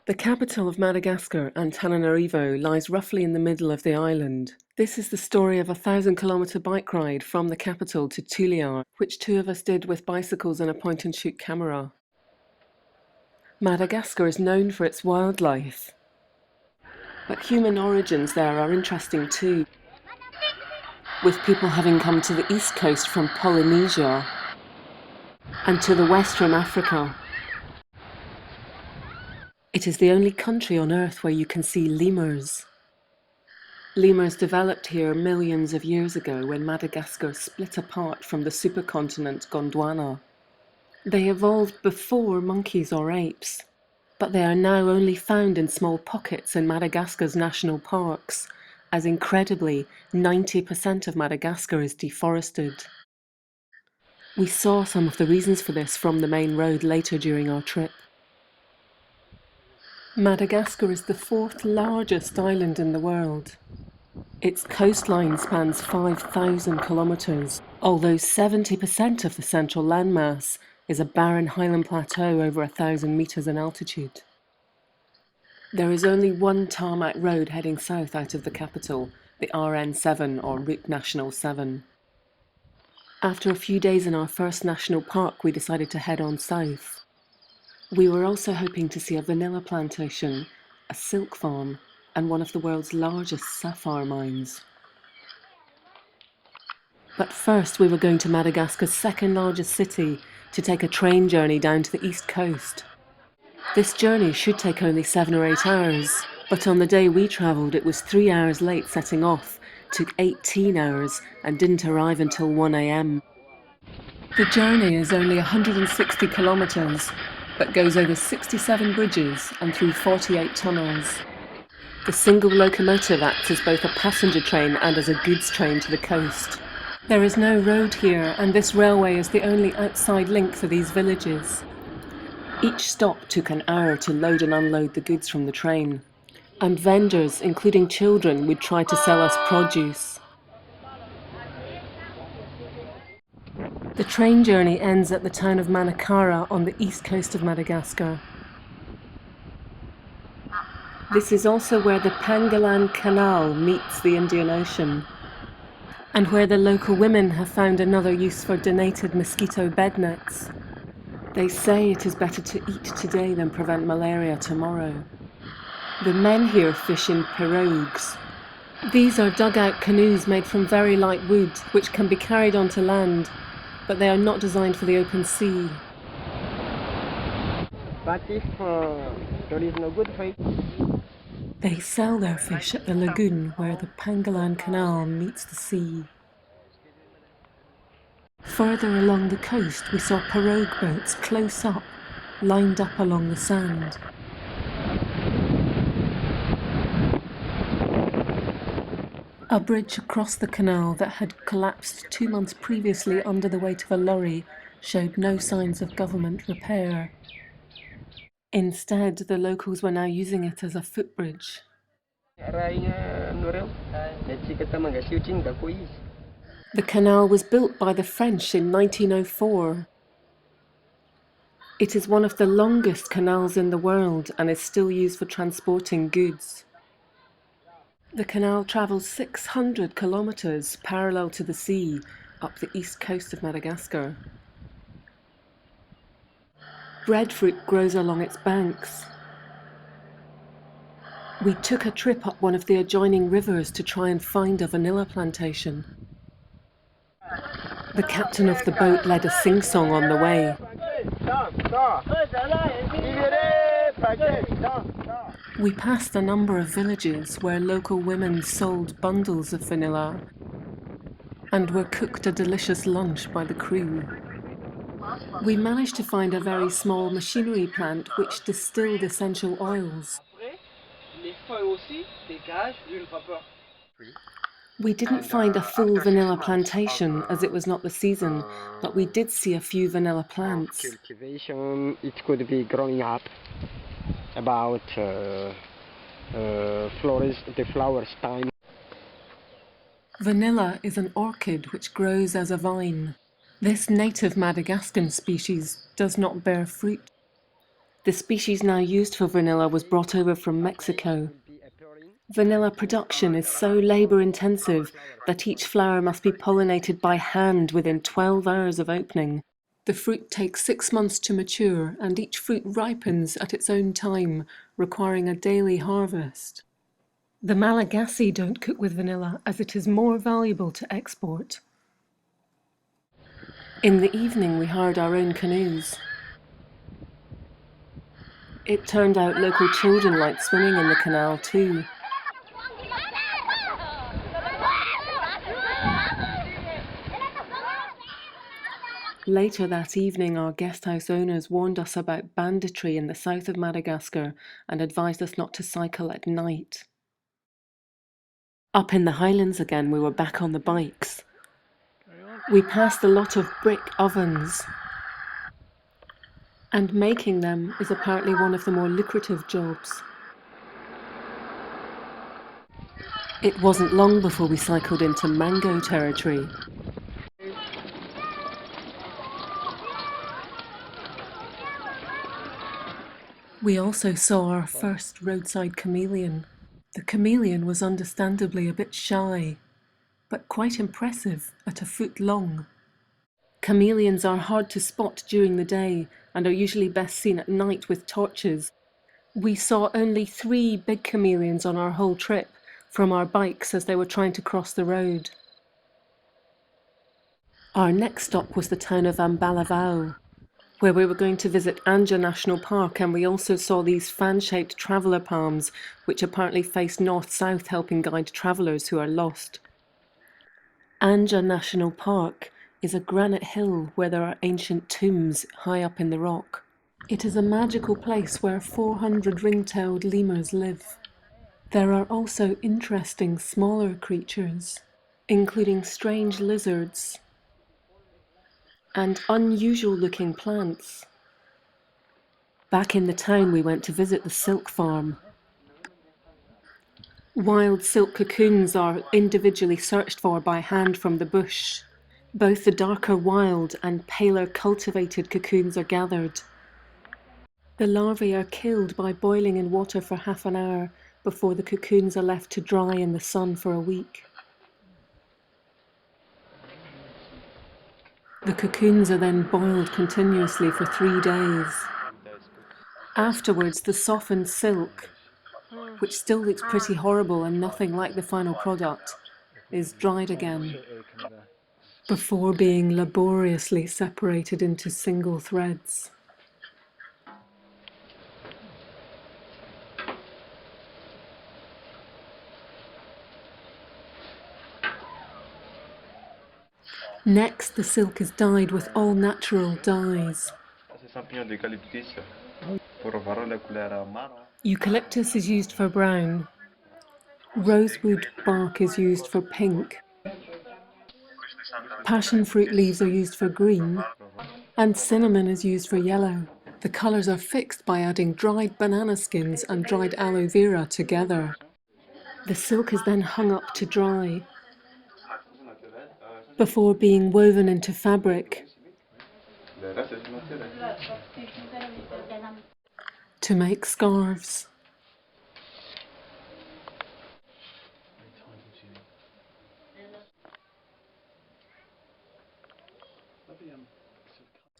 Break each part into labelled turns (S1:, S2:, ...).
S1: The capital of Madagascar, Antananarivo, lies roughly in the middle of the island. This is the story of a 1,000-kilometre bike ride from the capital to Tuliar, which two of us did with bicycles and a point-and-shoot camera. Madagascar is known for its wildlife, but human origins there are interesting too, with people having come to the east coast from Polynesia and to the west from Africa. It is the only country on Earth where you can see lemurs. Lemurs developed here millions of years ago when Madagascar split apart from the supercontinent Gondwana. They evolved before monkeys or apes, but they are now only found in small pockets in Madagascar's national parks, as incredibly 90% of Madagascar is deforested. We saw some of the reasons for this from the main road later during our trip. Madagascar is the fourth largest island in the world. Its coastline spans 5,000 kilometres, although 70% of the central landmass is a barren highland plateau over 1,000 metres in altitude. There is only one tarmac road heading south out of the capital, the RN7 or Route National 7. After a few days in our first national park, we decided to head on south. We were also hoping to see a vanilla plantation, a silk farm, and one of the world's largest sapphire mines. But first we were going to Madagascar's second largest city to take a train journey down to the east coast. This journey should take only 7 or 8 hours, but on the day we travelled it was 3 hours late setting off, took 18 hours and didn't arrive until 1 AM. The journey is only 160 kilometres, but goes over 67 bridges and through 48 tunnels. The single locomotive acts as both a passenger train and as a goods train to the coast. There is no road here, and this railway is the only outside link for these villages. Each stop took an hour to load and unload the goods from the train, and vendors, including children, would try to sell us produce. The train journey ends at the town of Manakara on the east coast of Madagascar. This is also where the Pangalan Canal meets the Indian Ocean, and where the local women have found another use for donated mosquito bed nets. They say it is better to eat today than prevent malaria tomorrow. The men here fish in pirogues. These are dugout canoes made from very light wood, which can be carried onto land, but they are not designed for the open sea.
S2: But if there is no good fish,
S1: they sell their fish at the lagoon where the Pangalan Canal meets the sea. Further along the coast we saw pirogue boats close up, lined up along the sand. A bridge across the canal that had collapsed 2 months previously under the weight of a lorry showed no signs of government repair. Instead, the locals were now using it as a footbridge. The canal was built by the French in 1904. It is one of the longest canals in the world and is still used for transporting goods. The canal travels 600 kilometres parallel to the sea up the east coast of Madagascar. Breadfruit grows along its banks. We took a trip up one of the adjoining rivers to try and find a vanilla plantation. The captain of the boat led a sing-song on the way. We passed a number of villages where local women sold bundles of vanilla and were cooked a delicious lunch by the crew. We managed to find a very small machinery plant which distilled essential oils. We didn't find a full vanilla plantation as it was not the season, but we did see a few vanilla plants.
S2: Cultivation, it could be growing up about the flowers time.
S1: Vanilla is an orchid which grows as a vine. This native Madagascan species does not bear fruit. The species now used for vanilla was brought over from Mexico. Vanilla production is so labour-intensive that each flower must be pollinated by hand within 12 hours of opening. The fruit takes 6 months to mature, and each fruit ripens at its own time, requiring a daily harvest. The Malagasy don't cook with vanilla as it is more valuable to export. In the evening we hired our own canoes. It turned out local children liked swimming in the canal too. Later that evening, our guesthouse owners warned us about banditry in the south of Madagascar and advised us not to cycle at night. Up in the highlands again, we were back on the bikes. We passed a lot of brick ovens, and making them is apparently one of the more lucrative jobs. It wasn't long before we cycled into mango territory. We also saw our first roadside chameleon. The chameleon was understandably a bit shy, but quite impressive at a foot long. Chameleons are hard to spot during the day and are usually best seen at night with torches. We saw only 3 big chameleons on our whole trip from our bikes as they were trying to cross the road. Our next stop was the town of Ambalavao, where we were going to visit Anja National Park, and we also saw these fan-shaped traveller palms which apparently face north-south, helping guide travellers who are lost. Anja National Park is a granite hill where there are ancient tombs high up in the rock. It is a magical place where 400 ring-tailed lemurs live. There are also interesting smaller creatures, including strange lizards and unusual-looking plants. Back in the town, we went to visit the silk farm. Wild silk cocoons are individually searched for by hand from the bush. Both the darker wild and paler cultivated cocoons are gathered. The larvae are killed by boiling in water for half an hour before the cocoons are left to dry in the sun for a week. The cocoons are then boiled continuously for 3 days. Afterwards, the softened silk, which still looks pretty horrible and nothing like the final product, is dried again before being laboriously separated into single threads. Next, the silk is dyed with all natural dyes. Eucalyptus is used for brown. Rosewood bark is used for pink. Passion fruit leaves are used for green. And cinnamon is used for yellow. The colours are fixed by adding dried banana skins and dried aloe vera together. The silk is then hung up to dry before being woven into fabric to make scarves.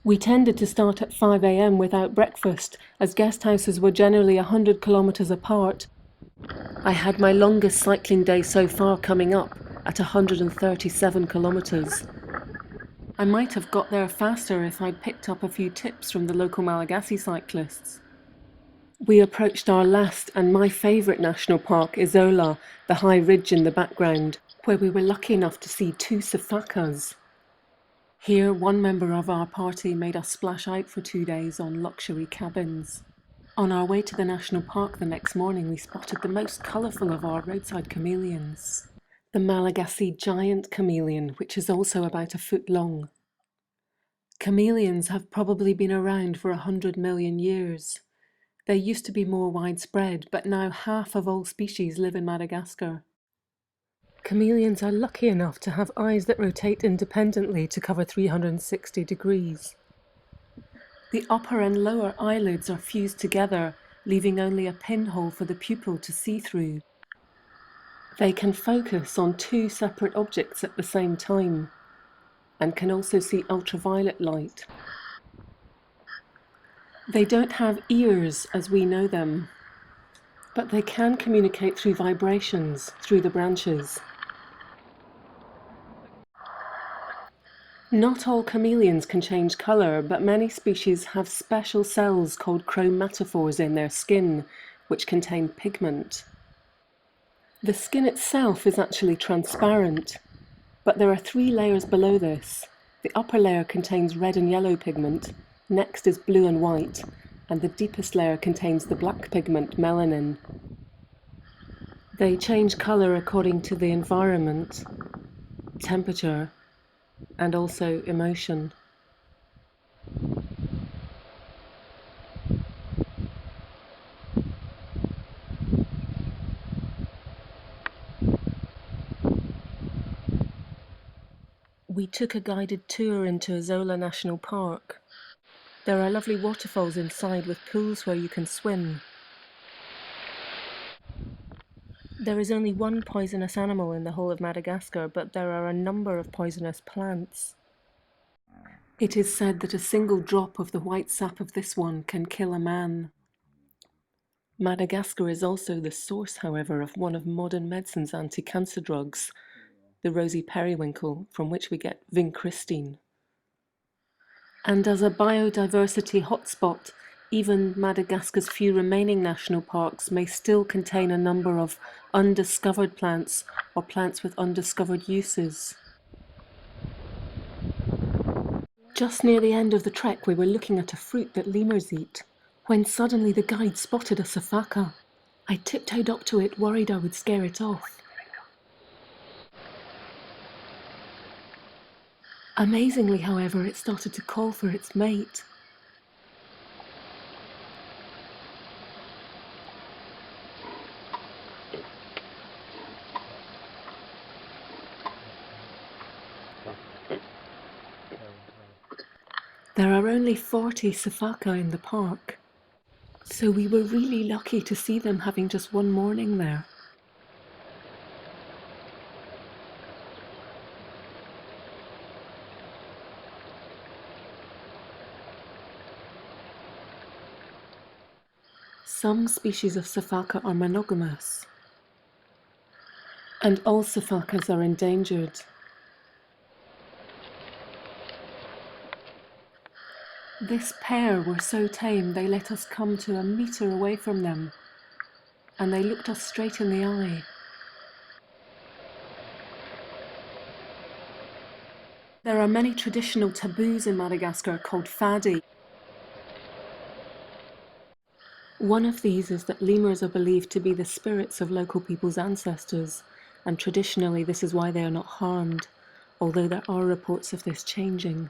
S1: We tended to start at 5 a.m. without breakfast, as guest houses were generally 100 kilometres apart. I had my longest cycling day so far coming up at 137 kilometres. I might have got there faster if I'd picked up a few tips from the local Malagasy cyclists. We approached our last and my favourite national park, Isola, the high ridge in the background, where we were lucky enough to see 2 sifakas. Here, one member of our party made us splash out for 2 days on luxury cabins. On our way to the national park the next morning, we spotted the most colourful of our roadside chameleons, the Malagasy giant chameleon, which is also about a foot long. Chameleons have probably been around for 100 million years. They used to be more widespread, but now half of all species live in Madagascar. Chameleons are lucky enough to have eyes that rotate independently to cover 360 degrees. The upper and lower eyelids are fused together, leaving only a pinhole for the pupil to see through. They can focus on two separate objects at the same time, and can also see ultraviolet light. They don't have ears as we know them, but they can communicate through vibrations through the branches. Not all chameleons can change colour, but many species have special cells called chromatophores in their skin, which contain pigment. The skin itself is actually transparent, but there are 3 layers below this. The upper layer contains red and yellow pigment, next is blue and white, and the deepest layer contains the black pigment, melanin. They change colour according to the environment, temperature, and also emotion. We took a guided tour into Azola National Park. There are lovely waterfalls inside with pools where you can swim. There is only one poisonous animal in the whole of Madagascar, but there are a number of poisonous plants. It is said that a single drop of the white sap of this one can kill a man. Madagascar is also the source, however, of one of modern medicine's anti-cancer drugs, the rosy periwinkle, from which we get vincristine. And as a biodiversity hotspot, even Madagascar's few remaining national parks may still contain a number of undiscovered plants or plants with undiscovered uses. Just near the end of the trek, we were looking at a fruit that lemurs eat, when suddenly the guide spotted a safaka. I tiptoed up to it, worried I would scare it off. Amazingly, however, it started to call for its mate. There are only 40 safaka in the park, so we were really lucky to see them having just one morning there. Some species of safaka are monogamous, and all safakas are endangered. This pair were so tame they let us come to a metre away from them, and they looked us straight in the eye. There are many traditional taboos in Madagascar called fadi. One of these is that lemurs are believed to be the spirits of local people's ancestors, and traditionally this is why they are not harmed, although there are reports of this changing.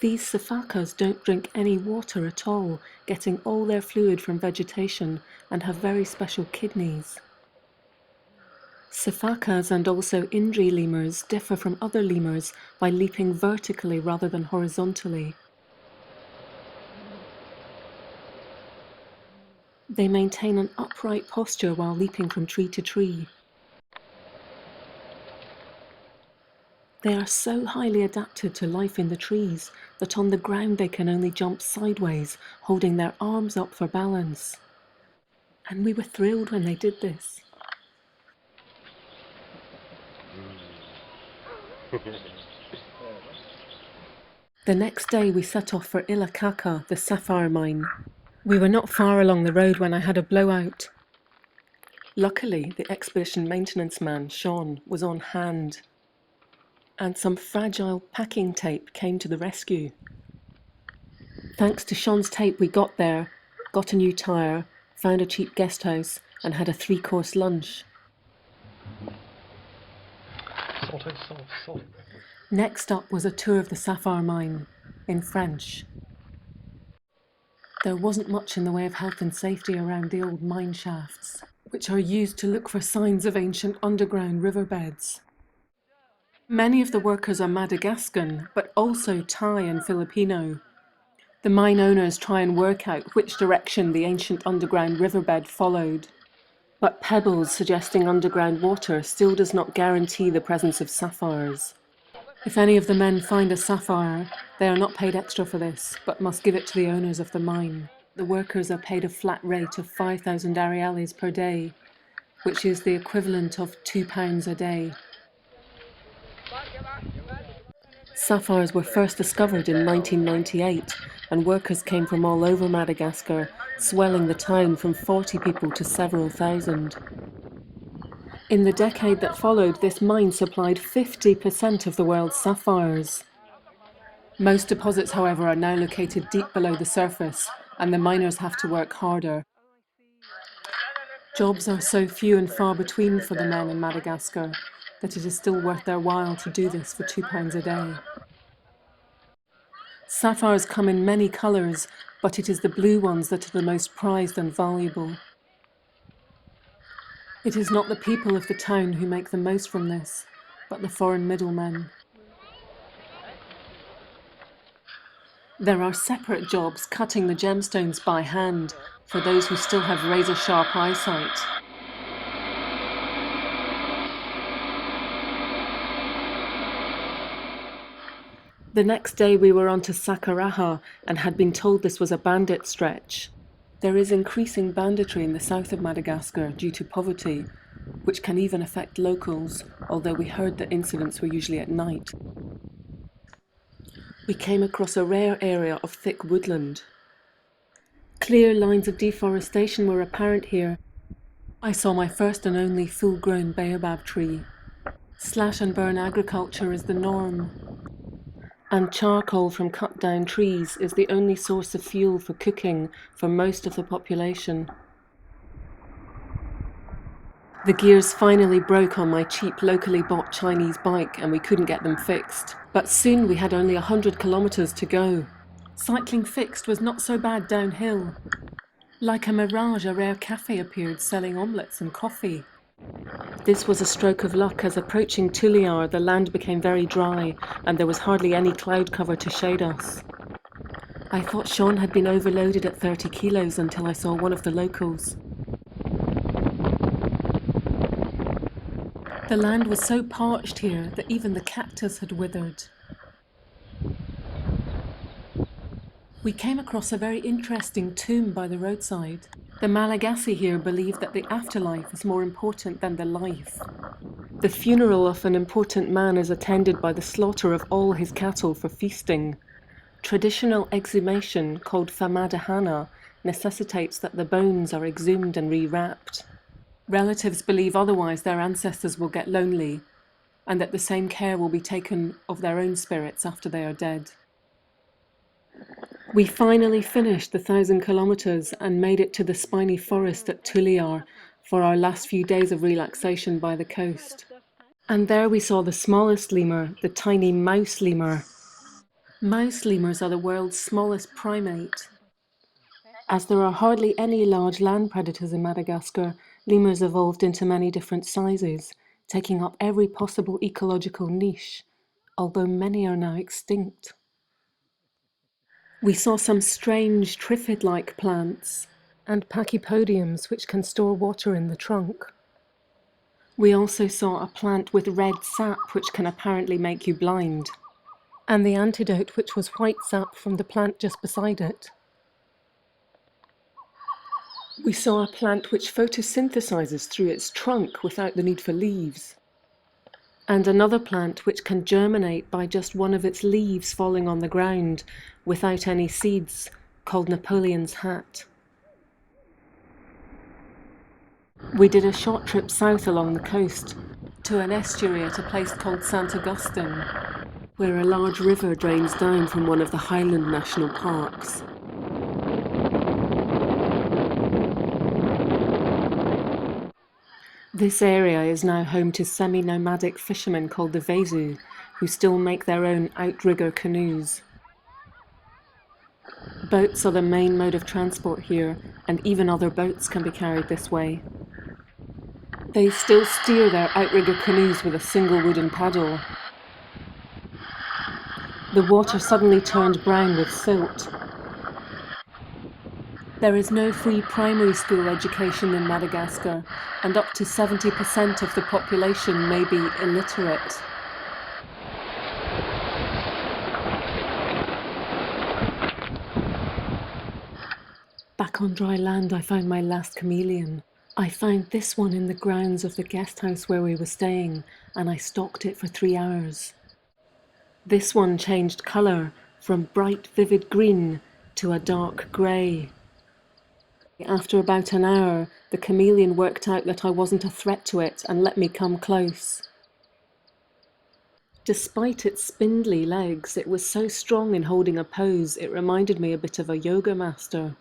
S1: These safakas don't drink any water at all, getting all their fluid from vegetation, and have very special kidneys. Safakas and also Indri lemurs differ from other lemurs by leaping vertically rather than horizontally. They maintain an upright posture while leaping from tree to tree. They are so highly adapted to life in the trees that on the ground they can only jump sideways, holding their arms up for balance. And we were thrilled when they did this. The next day we set off for Ilakaka, the sapphire mine. We were not far along the road when I had a blowout. Luckily, the expedition maintenance man, Sean, was on hand, and some fragile packing tape came to the rescue. Thanks to Sean's tape we got there, got a new tyre, found a cheap guest house, and had a 3-course lunch. Next up was a tour of the sapphire mine, in French. There wasn't much in the way of health and safety around the old mine shafts, which are used to look for signs of ancient underground riverbeds. Many of the workers are Madagascan, but also Thai and Filipino. The mine owners try and work out which direction the ancient underground riverbed followed. But pebbles suggesting underground water still does not guarantee the presence of sapphires. If any of the men find a sapphire, they are not paid extra for this, but must give it to the owners of the mine. The workers are paid a flat rate of 5,000 ariales per day, which is the equivalent of £2 a day. Sapphires were first discovered in 1998, and workers came from all over Madagascar, swelling the town from 40 people to several thousand. In the decade that followed, this mine supplied 50% of the world's sapphires. Most deposits, however, are now located deep below the surface, and the miners have to work harder. Jobs are so few and far between for the men in Madagascar that it is still worth their while to do this for £2 a day. Sapphires come in many colours, but it is the blue ones that are the most prized and valuable. It is not the people of the town who make the most from this, but the foreign middlemen. There are separate jobs cutting the gemstones by hand for those who still have razor-sharp eyesight. The next day we were on to Sakaraha and had been told this was a bandit stretch. There is increasing banditry in the south of Madagascar due to poverty, which can even affect locals, although we heard that incidents were usually at night. We came across a rare area of thick woodland. Clear lines of deforestation were apparent here. I saw my first and only full-grown baobab tree. Slash and burn agriculture is the norm, and charcoal from cut-down trees is the only source of fuel for cooking for most of the population. The gears finally broke on my cheap locally bought Chinese bike and we couldn't get them fixed. But soon we had only 100 kilometres to go. Cycling fixed was not so bad downhill. Like a mirage, a rare cafe appeared selling omelettes and coffee. This was a stroke of luck, as approaching Tuliar the land became very dry and there was hardly any cloud cover to shade us. I thought Sean had been overloaded at 30 kilos until I saw one of the locals. The land was so parched here that even the cactus had withered. We came across a very interesting tomb by the roadside. The Malagasy here believe that the afterlife is more important than the life. The funeral of an important man is attended by the slaughter of all his cattle for feasting. Traditional exhumation, called famadahana, necessitates that the bones are exhumed and rewrapped. Relatives believe otherwise their ancestors will get lonely, and that the same care will be taken of their own spirits after they are dead. We finally finished the 1,000 kilometres and made it to the spiny forest at Tuliar for our last few days of relaxation by the coast. And there we saw the smallest lemur, the tiny mouse lemur. Mouse lemurs are the world's smallest primate. As there are hardly any large land predators in Madagascar, lemurs evolved into many different sizes, taking up every possible ecological niche, although many are now extinct. We saw some strange triffid-like plants and pachypodiums which can store water in the trunk. We also saw a plant with red sap which can apparently make you blind, and the antidote which was white sap from the plant just beside it. We saw a plant which photosynthesizes through its trunk without the need for leaves, and another plant which can germinate by just one of its leaves falling on the ground without any seeds, called Napoleon's hat. We did a short trip south along the coast to an estuary at a place called St. Augustine, where a large river drains down from one of the Highland National Parks. This area is now home to semi-nomadic fishermen called the Vezu, who still make their own outrigger canoes. Boats are the main mode of transport here, and even other boats can be carried this way. They still steer their outrigger canoes with a single wooden paddle. The water suddenly turned brown with silt, There is no free primary school education in Madagascar, and up to 70% of the population may be illiterate. Back on dry land, I found my last chameleon. I found this one in the grounds of the guest house where we were staying, and I stalked it for 3 hours. This one changed colour from bright vivid green to a dark grey. After about an hour, the chameleon worked out that I wasn't a threat to it and let me come close. Despite its spindly legs, it was so strong in holding a pose it reminded me a bit of a yoga master.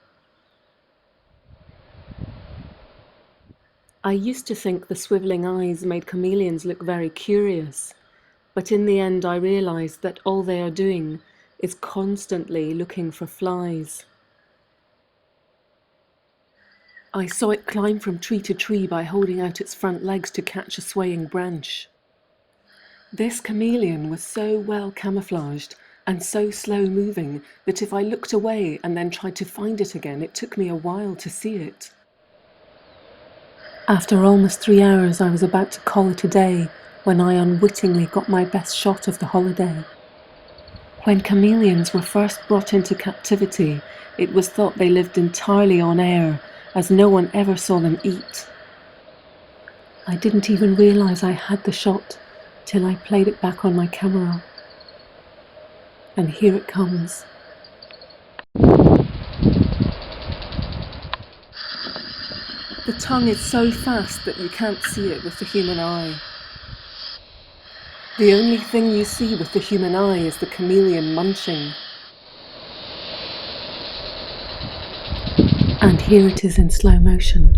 S1: I used to think the swivelling eyes made chameleons look very curious, but in the end I realised that all they are doing is constantly looking for flies. I saw it climb from tree to tree by holding out its front legs to catch a swaying branch. This chameleon was so well camouflaged and so slow moving that if I looked away and then tried to find it again, it took me a while to see it. After almost 3 hours, I was about to call it a day when I unwittingly got my best shot of the holiday. When chameleons were first brought into captivity, it was thought they lived entirely on air, as no one ever saw them eat. I didn't even realise I had the shot till I played it back on my camera. And here it comes. The tongue is so fast that you can't see it with the human eye. The only thing you see with the human eye is the chameleon munching. And here it is in slow motion.